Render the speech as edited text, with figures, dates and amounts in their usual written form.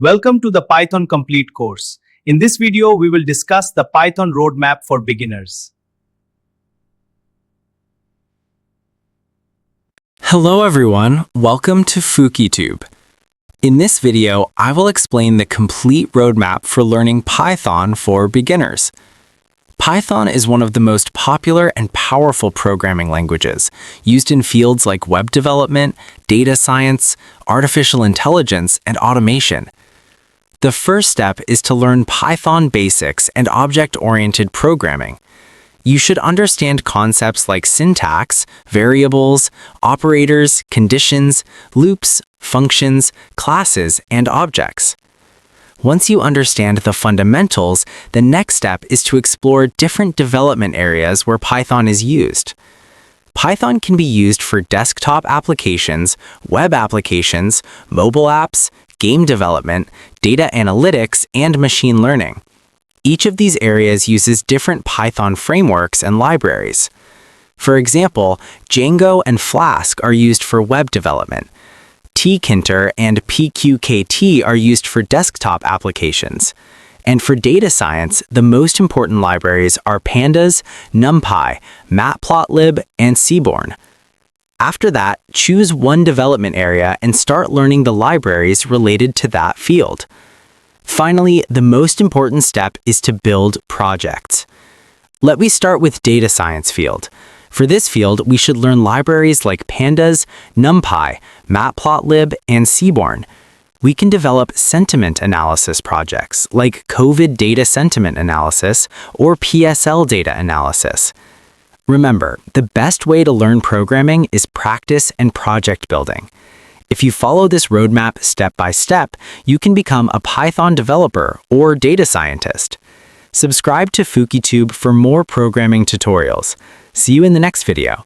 Welcome to the Python Complete course. In this video, we will discuss the Python roadmap for beginners. Hello everyone, welcome to FukiTube. In this video, I will explain the complete roadmap for learning Python for beginners. Python is one of the most popular and powerful programming languages, used in fields like web development, data science, artificial intelligence, and automation. The first step is to learn Python basics and object-oriented programming. You should understand concepts like syntax, variables, operators, conditions, loops, functions, classes, and objects. Once you understand the fundamentals, the next step is to explore different development areas where Python is used. Python can be used for desktop applications, web applications, mobile apps, game development, data analytics, and machine learning. Each of these areas uses different Python frameworks and libraries. For example, Django and Flask are used for web development. tkinter and pqkt are used for desktop applications. And for data science, the most important libraries are Pandas, NumPy, Matplotlib, and Seaborn. After that, choose one development area and start learning the libraries related to that field. Finally, the most important step is to build projects. Let me start with data science field. For this field, we should learn libraries like Pandas, NumPy, Matplotlib, and Seaborn. We can develop sentiment analysis projects like COVID data sentiment analysis or PSL data analysis. Remember, the best way to learn programming is practice and project building. If you follow this roadmap step by step, you can become a Python developer or data scientist. Subscribe to FukiTube for more programming tutorials. See you in the next video.